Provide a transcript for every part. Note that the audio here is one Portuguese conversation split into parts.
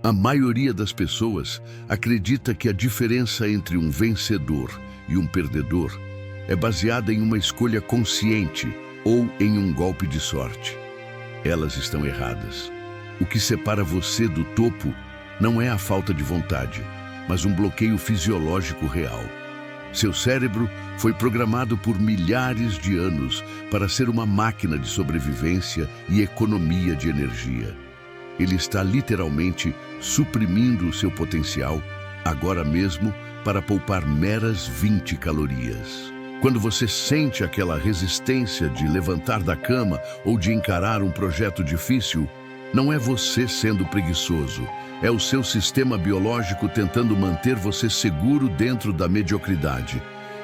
A maioria das pessoas acredita que a diferença entre um vencedor e um perdedor é baseada em uma escolha consciente ou em um golpe de sorte. Elas estão erradas. O que separa você do topo não é a falta de vontade, mas um bloqueio fisiológico real. Seu cérebro foi programado por milhares de anos para ser uma máquina de sobrevivência e economia de energia. Ele está literalmente suprimindo o seu potencial agora mesmo para poupar meras 20 calorias. Quando você sente aquela resistência de levantar da cama ou de encarar um projeto difícil, não é você sendo preguiçoso, é o seu sistema biológico tentando manter você seguro dentro da mediocridade.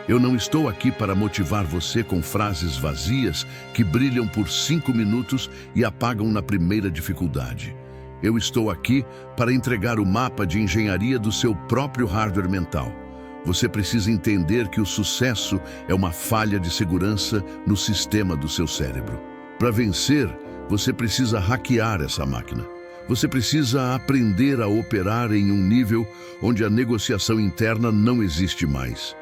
Eu não estou aqui para motivar você com frases vazias que brilham por 5 minutos e apagam na primeira dificuldade. Eu estou aqui para entregar o mapa de engenharia do seu próprio hardware mental. Você precisa entender que o sucesso é uma falha de segurança no sistema do seu cérebro. Para vencer, você precisa hackear essa máquina. Você precisa aprender a operar em um nível onde a negociação interna não existe mais.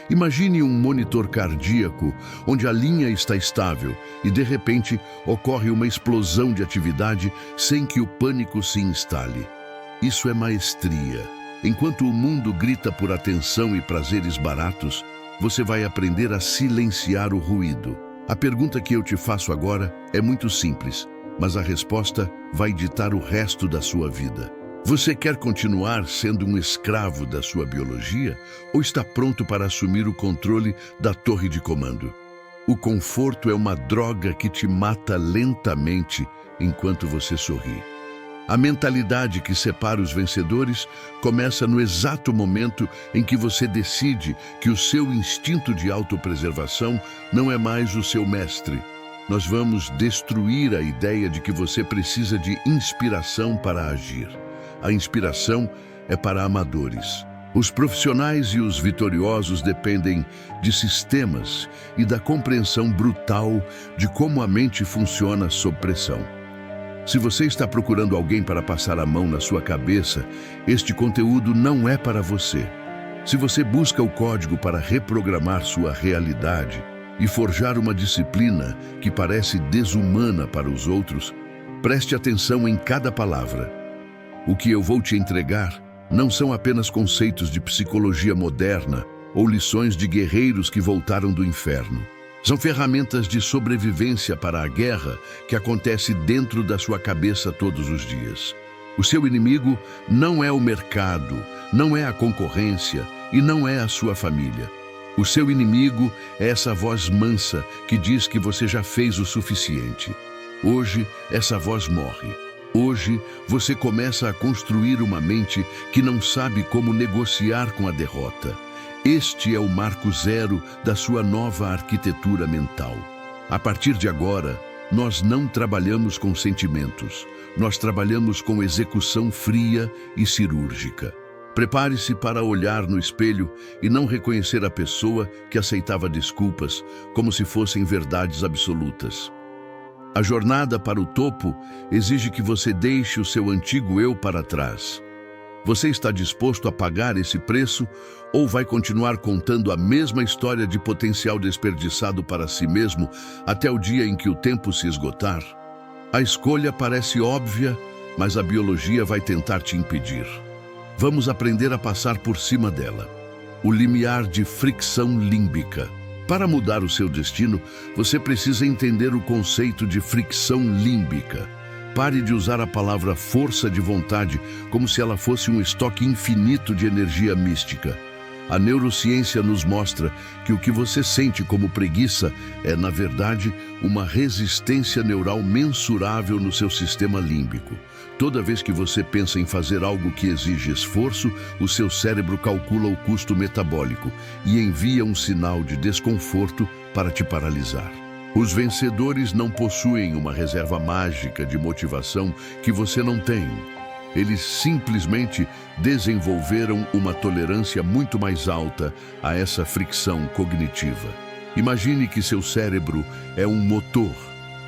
Imagine um monitor cardíaco onde a linha está estável e, de repente, ocorre uma explosão de atividade sem que o pânico se instale. Isso é maestria. Enquanto o mundo grita por atenção e prazeres baratos, você vai aprender a silenciar o ruído. A pergunta que eu te faço agora é muito simples, mas a resposta vai ditar o resto da sua vida. Você quer continuar sendo um escravo da sua biologia ou está pronto para assumir o controle da torre de comando? O conforto é uma droga que te mata lentamente enquanto você sorri. A mentalidade que separa os vencedores começa no exato momento em que você decide que o seu instinto de autopreservação não é mais o seu mestre. Nós vamos destruir a ideia de que você precisa de inspiração para agir. A inspiração é para amadores. Os profissionais e os vitoriosos dependem de sistemas e da compreensão brutal de como a mente funciona sob pressão. Se você está procurando alguém para passar a mão na sua cabeça, este conteúdo não é para você. Se você busca o código para reprogramar sua realidade e forjar uma disciplina que parece desumana para os outros, preste atenção em cada palavra. O que eu vou te entregar não são apenas conceitos de psicologia moderna ou lições de guerreiros que voltaram do inferno. São ferramentas de sobrevivência para a guerra que acontece dentro da sua cabeça todos os dias. O seu inimigo não é o mercado, não é a concorrência e não é a sua família. O seu inimigo é essa voz mansa que diz que você já fez o suficiente. Hoje, essa voz morre. Hoje, você começa a construir uma mente que não sabe como negociar com a derrota. Este é o marco zero da sua nova arquitetura mental. A partir de agora, nós não trabalhamos com sentimentos. Nós trabalhamos com execução fria e cirúrgica. Prepare-se para olhar no espelho e não reconhecer a pessoa que aceitava desculpas como se fossem verdades absolutas. A jornada para o topo exige que você deixe o seu antigo eu para trás. Você está disposto a pagar esse preço ou vai continuar contando a mesma história de potencial desperdiçado para si mesmo até o dia em que o tempo se esgotar? A escolha parece óbvia, mas a biologia vai tentar te impedir. Vamos aprender a passar por cima dela. O limiar de fricção límbica. Para mudar o seu destino, você precisa entender o conceito de fricção límbica. Pare de usar a palavra força de vontade como se ela fosse um estoque infinito de energia mística. A neurociência nos mostra que o que você sente como preguiça é, na verdade, uma resistência neural mensurável no seu sistema límbico. Toda vez que você pensa em fazer algo que exige esforço, o seu cérebro calcula o custo metabólico e envia um sinal de desconforto para te paralisar. Os vencedores não possuem uma reserva mágica de motivação que você não tem. Eles simplesmente desenvolveram uma tolerância muito mais alta a essa fricção cognitiva. Imagine que seu cérebro é um motor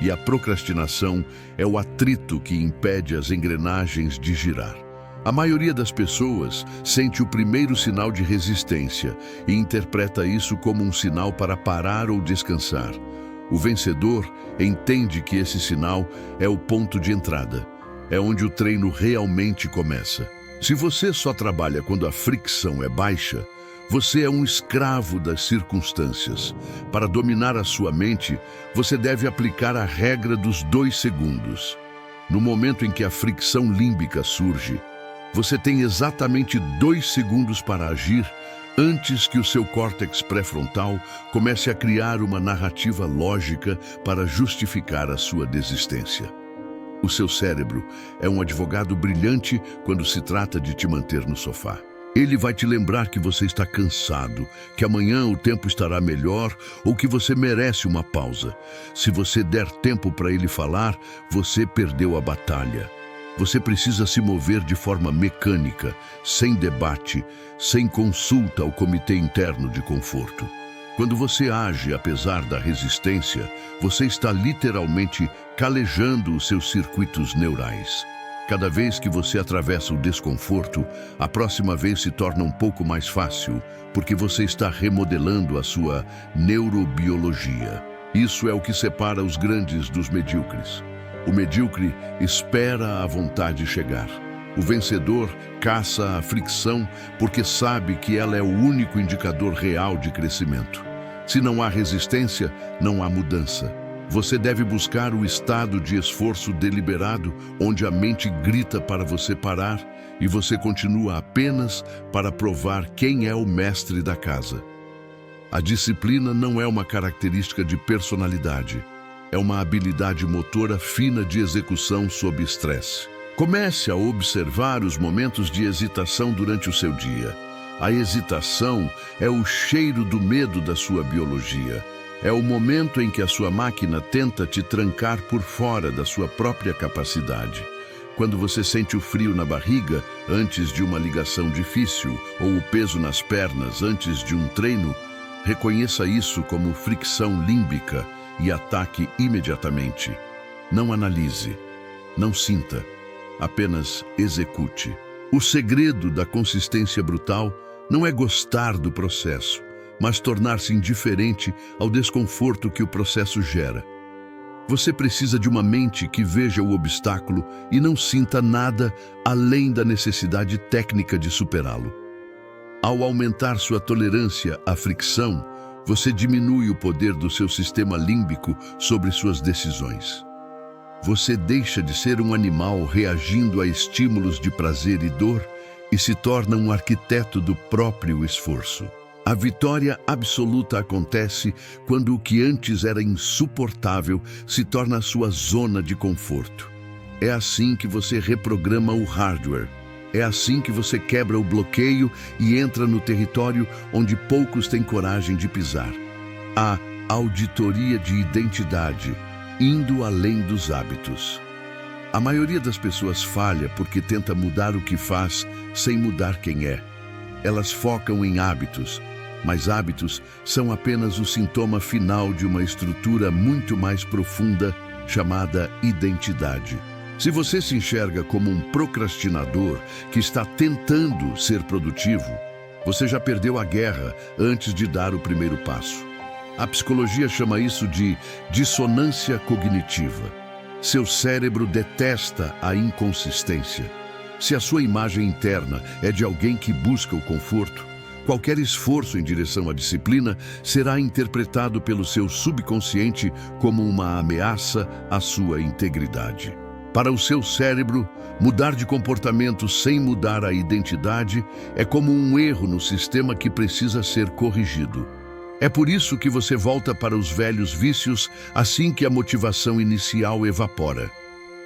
e a procrastinação é o atrito que impede as engrenagens de girar. A maioria das pessoas sente o primeiro sinal de resistência e interpreta isso como um sinal para parar ou descansar. O vencedor entende que esse sinal é o ponto de entrada. É onde o treino realmente começa. Se você só trabalha quando a fricção é baixa, você é um escravo das circunstâncias. Para dominar a sua mente, você deve aplicar a regra dos 2 segundos. No momento em que a fricção límbica surge, você tem exatamente 2 segundos para agir antes que o seu córtex pré-frontal comece a criar uma narrativa lógica para justificar a sua desistência. O seu cérebro é um advogado brilhante quando se trata de te manter no sofá. Ele vai te lembrar que você está cansado, que amanhã o tempo estará melhor ou que você merece uma pausa. Se você der tempo para ele falar, você perdeu a batalha. Você precisa se mover de forma mecânica, sem debate, sem consulta ao comitê interno de conforto. Quando você age apesar da resistência, você está literalmente calejando os seus circuitos neurais. Cada vez que você atravessa o desconforto, a próxima vez se torna um pouco mais fácil, porque você está remodelando a sua neurobiologia. Isso é o que separa os grandes dos medíocres. O medíocre espera a vontade chegar. O vencedor caça a fricção porque sabe que ela é o único indicador real de crescimento. Se não há resistência, não há mudança. Você deve buscar o estado de esforço deliberado, onde a mente grita para você parar e você continua apenas para provar quem é o mestre da casa. A disciplina não é uma característica de personalidade. É uma habilidade motora fina de execução sob estresse. Comece a observar os momentos de hesitação durante o seu dia. A hesitação é o cheiro do medo da sua biologia. É o momento em que a sua máquina tenta te trancar por fora da sua própria capacidade. Quando você sente o frio na barriga antes de uma ligação difícil ou o peso nas pernas antes de um treino, reconheça isso como fricção límbica e ataque imediatamente. Não analise, não sinta, apenas execute. O segredo da consistência brutal não é gostar do processo, mas tornar-se indiferente ao desconforto que o processo gera. Você precisa de uma mente que veja o obstáculo e não sinta nada além da necessidade técnica de superá-lo. Ao aumentar sua tolerância à fricção, você diminui o poder do seu sistema límbico sobre suas decisões. Você deixa de ser um animal reagindo a estímulos de prazer e dor e se torna um arquiteto do próprio esforço. A vitória absoluta acontece quando o que antes era insuportável se torna a sua zona de conforto. É assim que você reprograma o hardware. É assim que você quebra o bloqueio e entra no território onde poucos têm coragem de pisar. A auditoria de identidade, indo além dos hábitos. A maioria das pessoas falha porque tenta mudar o que faz sem mudar quem é. Elas focam em hábitos, mas hábitos são apenas o sintoma final de uma estrutura muito mais profunda chamada identidade. Se você se enxerga como um procrastinador que está tentando ser produtivo, você já perdeu a guerra antes de dar o primeiro passo. A psicologia chama isso de dissonância cognitiva. Seu cérebro detesta a inconsistência. Se a sua imagem interna é de alguém que busca o conforto, qualquer esforço em direção à disciplina será interpretado pelo seu subconsciente como uma ameaça à sua integridade. Para o seu cérebro, mudar de comportamento sem mudar a identidade é como um erro no sistema que precisa ser corrigido. É por isso que você volta para os velhos vícios assim que a motivação inicial evapora.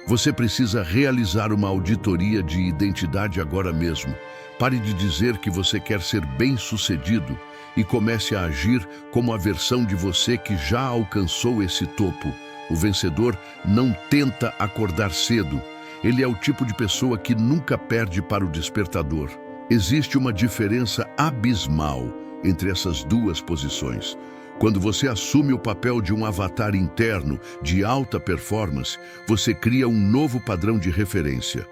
Você precisa realizar uma auditoria de identidade agora mesmo. Pare de dizer que você quer ser bem-sucedido e comece a agir como a versão de você que já alcançou esse topo. O vencedor não tenta acordar cedo. Ele é o tipo de pessoa que nunca perde para o despertador. Existe uma diferença abismal entre essas duas posições. Quando você assume o papel de um avatar interno de alta performance, você cria um novo padrão de referência.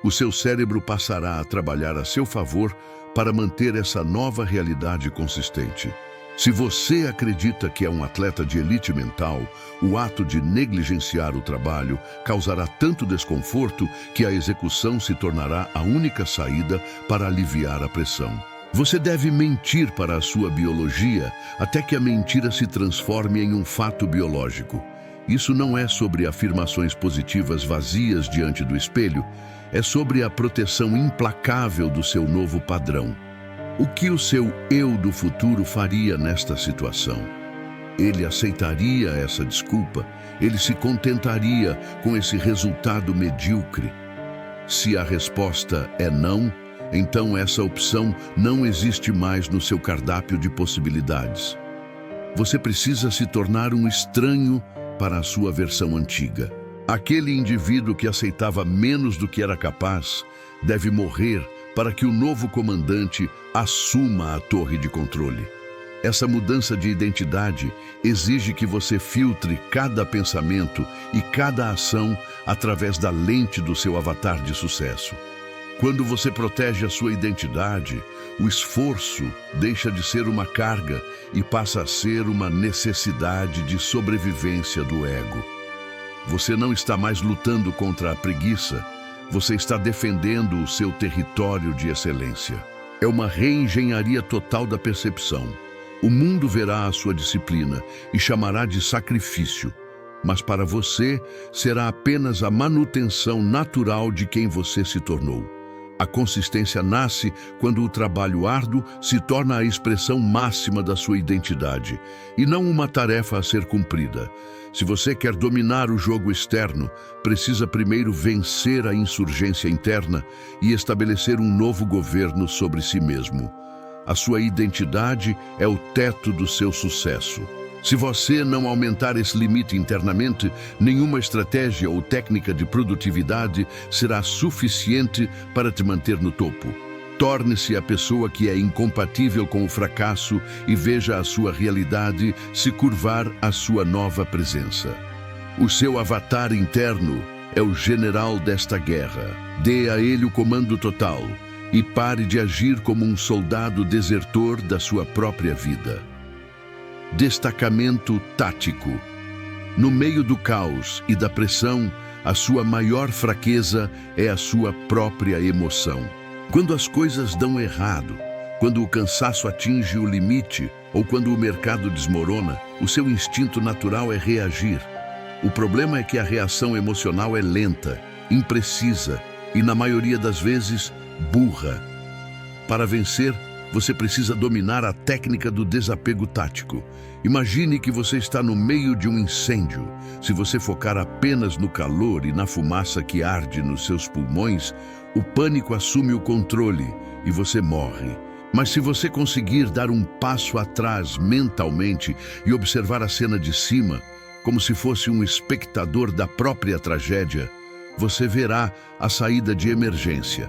O seu cérebro passará a trabalhar a seu favor para manter essa nova realidade consistente. Se você acredita que é um atleta de elite mental, o ato de negligenciar o trabalho causará tanto desconforto que a execução se tornará a única saída para aliviar a pressão. Você deve mentir para a sua biologia até que a mentira se transforme em um fato biológico. Isso não é sobre afirmações positivas vazias diante do espelho, é sobre a proteção implacável do seu novo padrão. O que o seu eu do futuro faria nesta situação? Ele aceitaria essa desculpa? Ele se contentaria com esse resultado medíocre? Se a resposta é não, então essa opção não existe mais no seu cardápio de possibilidades. Você precisa se tornar um estranho para a sua versão antiga. Aquele indivíduo que aceitava menos do que era capaz deve morrer para que o novo comandante assuma a torre de controle. Essa mudança de identidade exige que você filtre cada pensamento e cada ação através da lente do seu avatar de sucesso. Quando você protege a sua identidade, o esforço deixa de ser uma carga e passa a ser uma necessidade de sobrevivência do ego. Você não está mais lutando contra a preguiça, você está defendendo o seu território de excelência. É uma reengenharia total da percepção. O mundo verá a sua disciplina e chamará de sacrifício, mas para você será apenas a manutenção natural de quem você se tornou. A consistência nasce quando o trabalho árduo se torna a expressão máxima da sua identidade, e não uma tarefa a ser cumprida. Se você quer dominar o jogo externo, precisa primeiro vencer a insurgência interna e estabelecer um novo governo sobre si mesmo. A sua identidade é o teto do seu sucesso. Se você não aumentar esse limite internamente, nenhuma estratégia ou técnica de produtividade será suficiente para te manter no topo. Torne-se a pessoa que é incompatível com o fracasso e veja a sua realidade se curvar à sua nova presença. O seu avatar interno é o general desta guerra. Dê a ele o comando total e pare de agir como um soldado desertor da sua própria vida. Destacamento tático. No meio do caos e da pressão, a sua maior fraqueza é a sua própria emoção. Quando as coisas dão errado, quando o cansaço atinge o limite ou quando o mercado desmorona, o seu instinto natural é reagir. O problema é que a reação emocional é lenta, imprecisa e, na maioria das vezes, burra. Para vencer, você precisa dominar a técnica do desapego tático. Imagine que você está no meio de um incêndio. Se você focar apenas no calor e na fumaça que arde nos seus pulmões, o pânico assume o controle e você morre. Mas se você conseguir dar um passo atrás mentalmente e observar a cena de cima, como se fosse um espectador da própria tragédia, você verá a saída de emergência.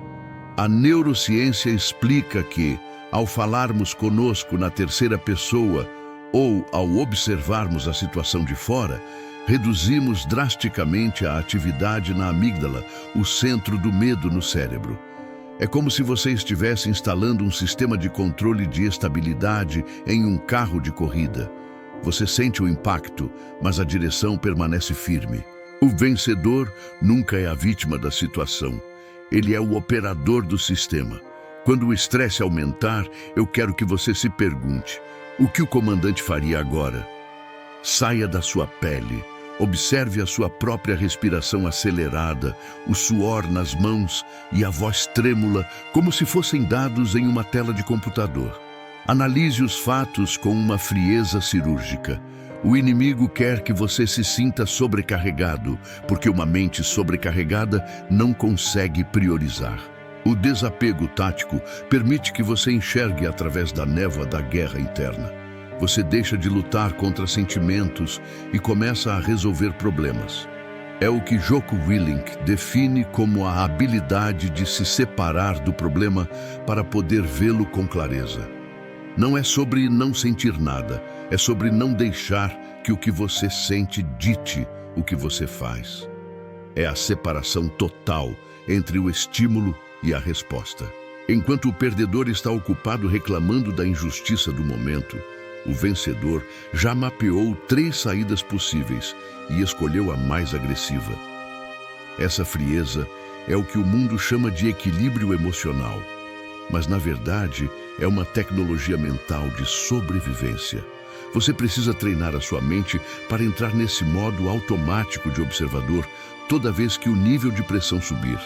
A neurociência explica que, ao falarmos conosco na terceira pessoa ou ao observarmos a situação de fora, reduzimos drasticamente a atividade na amígdala, o centro do medo no cérebro. É como se você estivesse instalando um sistema de controle de estabilidade em um carro de corrida. Você sente o impacto, mas a direção permanece firme. O vencedor nunca é a vítima da situação. Ele é o operador do sistema. Quando o estresse aumentar, eu quero que você se pergunte: o que o comandante faria agora? Saia da sua pele. Observe a sua própria respiração acelerada, o suor nas mãos e a voz trêmula, como se fossem dados em uma tela de computador. Analise os fatos com uma frieza cirúrgica. O inimigo quer que você se sinta sobrecarregado, porque uma mente sobrecarregada não consegue priorizar. O desapego tático permite que você enxergue através da névoa da guerra interna. Você deixa de lutar contra sentimentos e começa a resolver problemas. É o que Jocko Willink define como a habilidade de se separar do problema para poder vê-lo com clareza. Não é sobre não sentir nada, é sobre não deixar que o que você sente dite o que você faz. É a separação total entre o estímulo e a resposta. Enquanto o perdedor está ocupado reclamando da injustiça do momento, o vencedor já mapeou 3 saídas possíveis e escolheu a mais agressiva. Essa frieza é o que o mundo chama de equilíbrio emocional, mas na verdade é uma tecnologia mental de sobrevivência. Você precisa treinar a sua mente para entrar nesse modo automático de observador toda vez que o nível de pressão subir.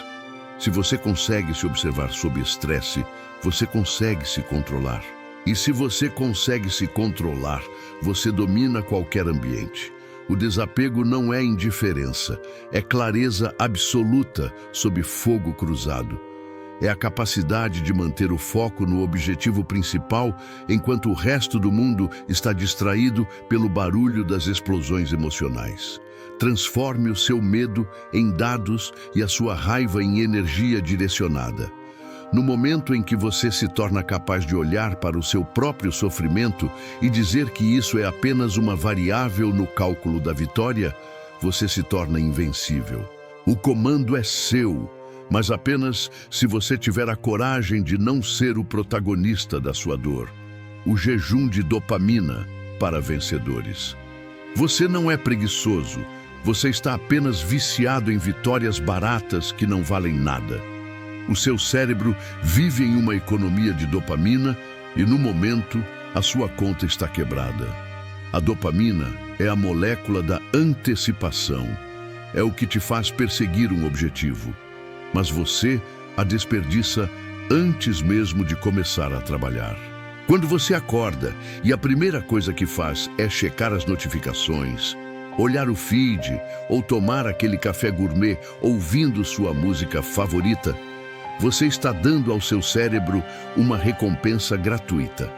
Se você consegue se observar sob estresse, você consegue se controlar. E se você consegue se controlar, você domina qualquer ambiente. O desapego não é indiferença, é clareza absoluta sob fogo cruzado. É a capacidade de manter o foco no objetivo principal enquanto o resto do mundo está distraído pelo barulho das explosões emocionais. Transforme o seu medo em dados e a sua raiva em energia direcionada. No momento em que você se torna capaz de olhar para o seu próprio sofrimento e dizer que isso é apenas uma variável no cálculo da vitória, você se torna invencível. O comando é seu, mas apenas se você tiver a coragem de não ser o protagonista da sua dor. O jejum de dopamina para vencedores. Você não é preguiçoso, você está apenas viciado em vitórias baratas que não valem nada. O seu cérebro vive em uma economia de dopamina e, no momento, a sua conta está quebrada. A dopamina é a molécula da antecipação. É o que te faz perseguir um objetivo. Mas você a desperdiça antes mesmo de começar a trabalhar. Quando você acorda e a primeira coisa que faz é checar as notificações, olhar o feed ou tomar aquele café gourmet ouvindo sua música favorita, você está dando ao seu cérebro uma recompensa gratuita.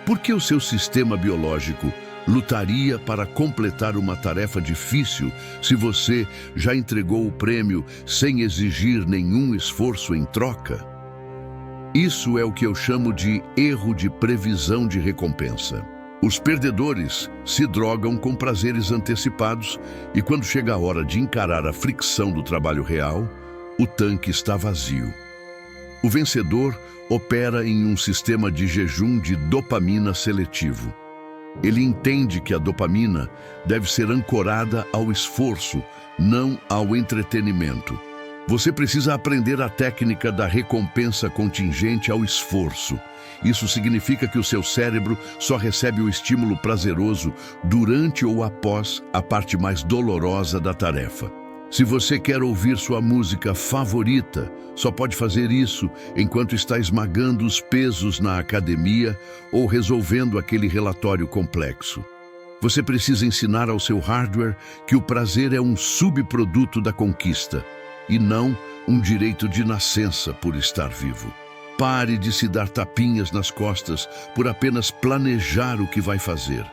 Por que o seu sistema biológico lutaria para completar uma tarefa difícil se você já entregou o prêmio sem exigir nenhum esforço em troca? Isso é o que eu chamo de erro de previsão de recompensa. Os perdedores se drogam com prazeres antecipados e quando chega a hora de encarar a fricção do trabalho real, o tanque está vazio. O vencedor opera em um sistema de jejum de dopamina seletivo. Ele entende que a dopamina deve ser ancorada ao esforço, não ao entretenimento. Você precisa aprender a técnica da recompensa contingente ao esforço. Isso significa que o seu cérebro só recebe o estímulo prazeroso durante ou após a parte mais dolorosa da tarefa. Se você quer ouvir sua música favorita, só pode fazer isso enquanto está esmagando os pesos na academia ou resolvendo aquele relatório complexo. Você precisa ensinar ao seu hardware que o prazer é um subproduto da conquista e não um direito de nascença por estar vivo. Pare de se dar tapinhas nas costas por apenas planejar o que vai fazer.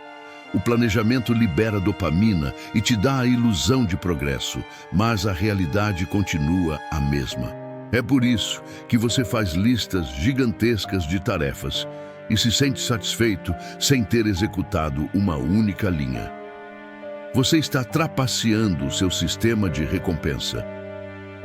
O planejamento libera dopamina e te dá a ilusão de progresso, mas a realidade continua a mesma. É por isso que você faz listas gigantescas de tarefas e se sente satisfeito sem ter executado uma única linha. Você está trapaceando o seu sistema de recompensa.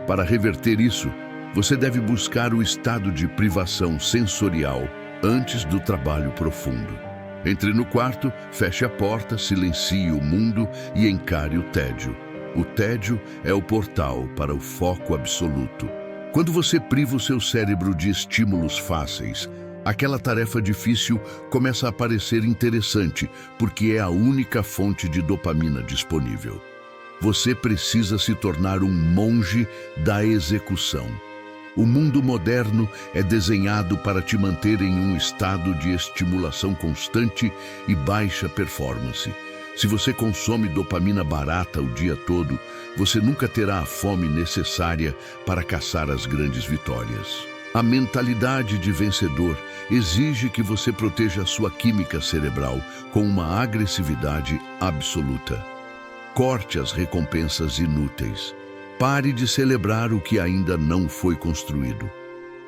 Para reverter isso, você deve buscar o estado de privação sensorial antes do trabalho profundo. Entre no quarto, feche a porta, silencie o mundo e encare o tédio. O tédio é o portal para o foco absoluto. Quando você priva o seu cérebro de estímulos fáceis, aquela tarefa difícil começa a parecer interessante, porque é a única fonte de dopamina disponível. Você precisa se tornar um monge da execução. O mundo moderno é desenhado para te manter em um estado de estimulação constante e baixa performance. Se você consome dopamina barata o dia todo, você nunca terá a fome necessária para caçar as grandes vitórias. A mentalidade de vencedor exige que você proteja a sua química cerebral com uma agressividade absoluta. Corte as recompensas inúteis. Pare de celebrar o que ainda não foi construído.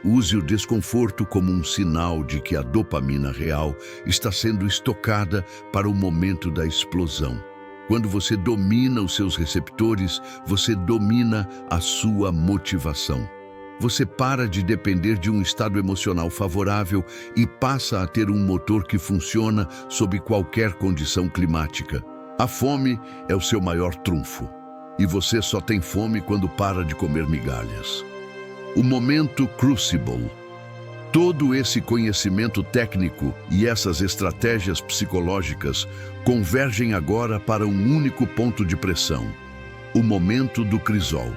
Use o desconforto como um sinal de que a dopamina real está sendo estocada para o momento da explosão. Quando você domina os seus receptores, você domina a sua motivação. Você para de depender de um estado emocional favorável e passa a ter um motor que funciona sob qualquer condição climática. A fome é o seu maior trunfo. E você só tem fome quando para de comer migalhas. O momento Crucible. Todo esse conhecimento técnico e essas estratégias psicológicas convergem agora para um único ponto de pressão: o momento do crisol.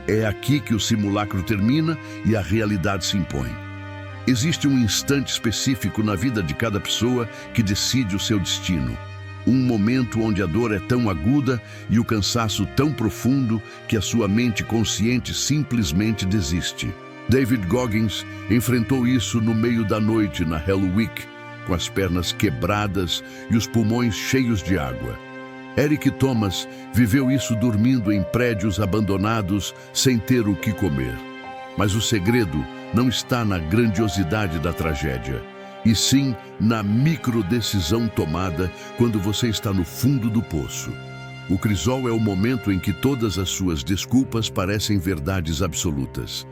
É aqui que o simulacro termina e a realidade se impõe. Existe um instante específico na vida de cada pessoa que decide o seu destino. Um momento onde a dor é tão aguda e o cansaço tão profundo que a sua mente consciente simplesmente desiste. David Goggins enfrentou isso no meio da noite na Hell Week, com as pernas quebradas e os pulmões cheios de água. Eric Thomas viveu isso dormindo em prédios abandonados sem ter o que comer. Mas o segredo não está na grandiosidade da tragédia, e sim na microdecisão tomada quando você está no fundo do poço. O crisol é o momento em que todas as suas desculpas parecem verdades absolutas.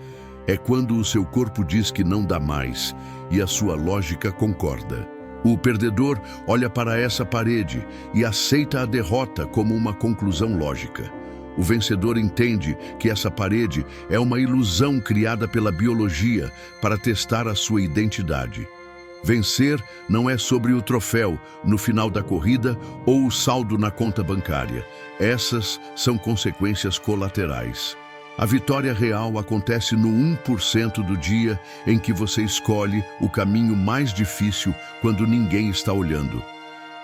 É quando o seu corpo diz que não dá mais e a sua lógica concorda. O perdedor olha para essa parede e aceita a derrota como uma conclusão lógica. O vencedor entende que essa parede é uma ilusão criada pela biologia para testar a sua identidade. Vencer não é sobre o troféu no final da corrida ou o saldo na conta bancária. Essas são consequências colaterais. A vitória real acontece no 1% do dia em que você escolhe o caminho mais difícil quando ninguém está olhando.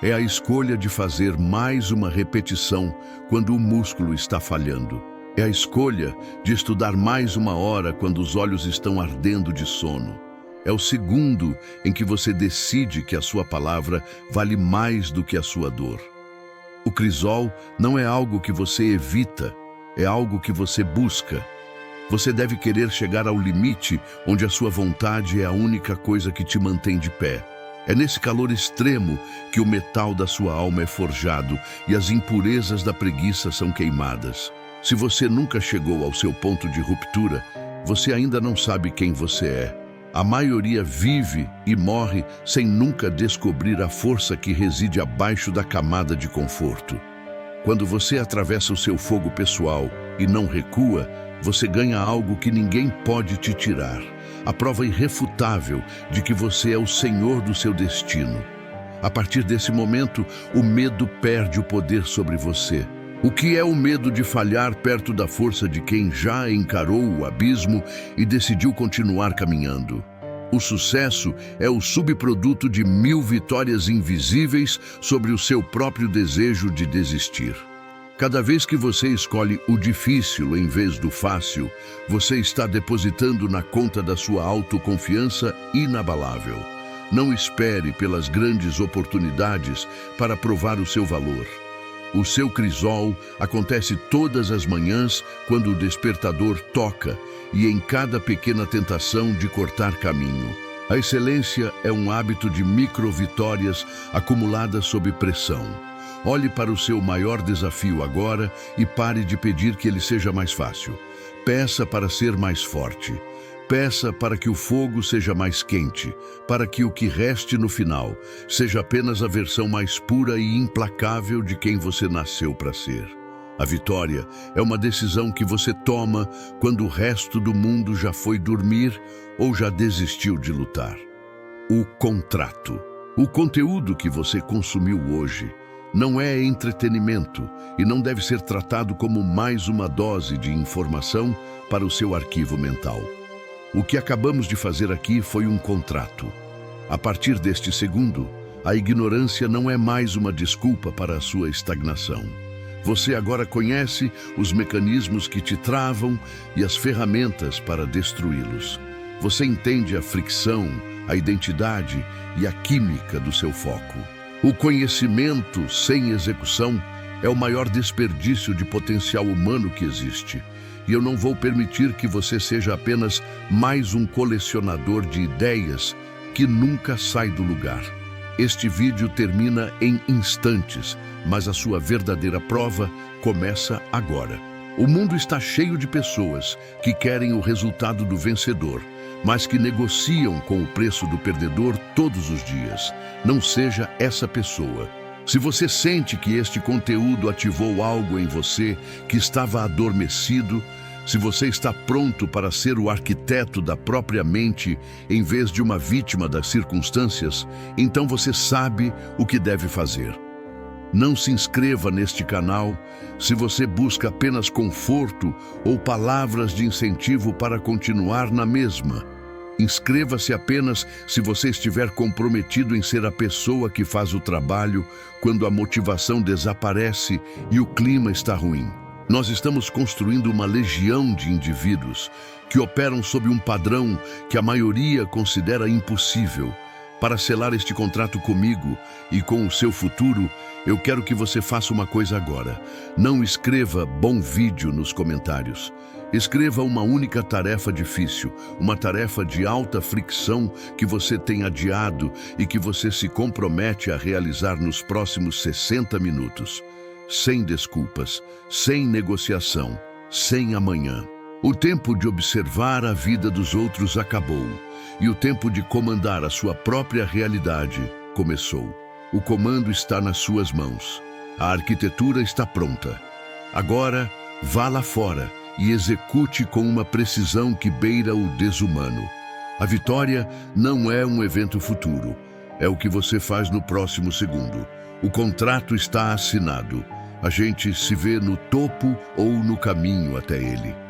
É a escolha de fazer mais uma repetição quando o músculo está falhando. É a escolha de estudar mais uma hora quando os olhos estão ardendo de sono. É o segundo em que você decide que a sua palavra vale mais do que a sua dor. O crisol não é algo que você evita, é algo que você busca. Você deve querer chegar ao limite onde a sua vontade é a única coisa que te mantém de pé. É nesse calor extremo que o metal da sua alma é forjado e as impurezas da preguiça são queimadas. Se você nunca chegou ao seu ponto de ruptura, você ainda não sabe quem você é. A maioria vive e morre sem nunca descobrir a força que reside abaixo da camada de conforto. Quando você atravessa o seu fogo pessoal e não recua, você ganha algo que ninguém pode te tirar. A prova irrefutável de que você é o senhor do seu destino. A partir desse momento, o medo perde o poder sobre você. O que é o medo de falhar perto da força de quem já encarou o abismo e decidiu continuar caminhando? O sucesso é o subproduto de 1000 vitórias invisíveis sobre o seu próprio desejo de desistir. Cada vez que você escolhe o difícil em vez do fácil, você está depositando na conta da sua autoconfiança inabalável. Não espere pelas grandes oportunidades para provar o seu valor. O seu crisol acontece todas as manhãs quando o despertador toca e em cada pequena tentação de cortar caminho. A excelência é um hábito de micro-vitórias acumuladas sob pressão. Olhe para o seu maior desafio agora e pare de pedir que ele seja mais fácil. Peça para ser mais forte. Peça para que o fogo seja mais quente, para que o que reste no final seja apenas a versão mais pura e implacável de quem você nasceu para ser. A vitória é uma decisão que você toma quando o resto do mundo já foi dormir ou já desistiu de lutar. O contrato. O conteúdo que você consumiu hoje não é entretenimento e não deve ser tratado como mais uma dose de informação para o seu arquivo mental. O que acabamos de fazer aqui foi um contrato. A partir deste segundo, a ignorância não é mais uma desculpa para a sua estagnação. Você agora conhece os mecanismos que te travam e as ferramentas para destruí-los. Você entende a fricção, a identidade e a química do seu foco. O conhecimento sem execução é o maior desperdício de potencial humano que existe. E eu não vou permitir que você seja apenas mais um colecionador de ideias que nunca sai do lugar. Este vídeo termina em instantes, mas a sua verdadeira prova começa agora. O mundo está cheio de pessoas que querem o resultado do vencedor, mas que negociam com o preço do perdedor todos os dias. Não seja essa pessoa. Se você sente que este conteúdo ativou algo em você que estava adormecido, se você está pronto para ser o arquiteto da própria mente em vez de uma vítima das circunstâncias, então você sabe o que deve fazer. Não se inscreva neste canal se você busca apenas conforto ou palavras de incentivo para continuar na mesma. Inscreva-se apenas se você estiver comprometido em ser a pessoa que faz o trabalho quando a motivação desaparece e o clima está ruim. Nós estamos construindo uma legião de indivíduos que operam sob um padrão que a maioria considera impossível. Para selar este contrato comigo e com o seu futuro, eu quero que você faça uma coisa agora. Não escreva "bom vídeo" nos comentários. Escreva uma única tarefa difícil, uma tarefa de alta fricção que você tem adiado e que você se compromete a realizar nos próximos 60 minutos. Sem desculpas, sem negociação, sem amanhã. O tempo de observar a vida dos outros acabou e o tempo de comandar a sua própria realidade começou. O comando está nas suas mãos. A arquitetura está pronta. Agora, vá lá fora e execute com uma precisão que beira o desumano. A vitória não é um evento futuro, é o que você faz no próximo segundo. O contrato está assinado. A gente se vê no topo ou no caminho até ele.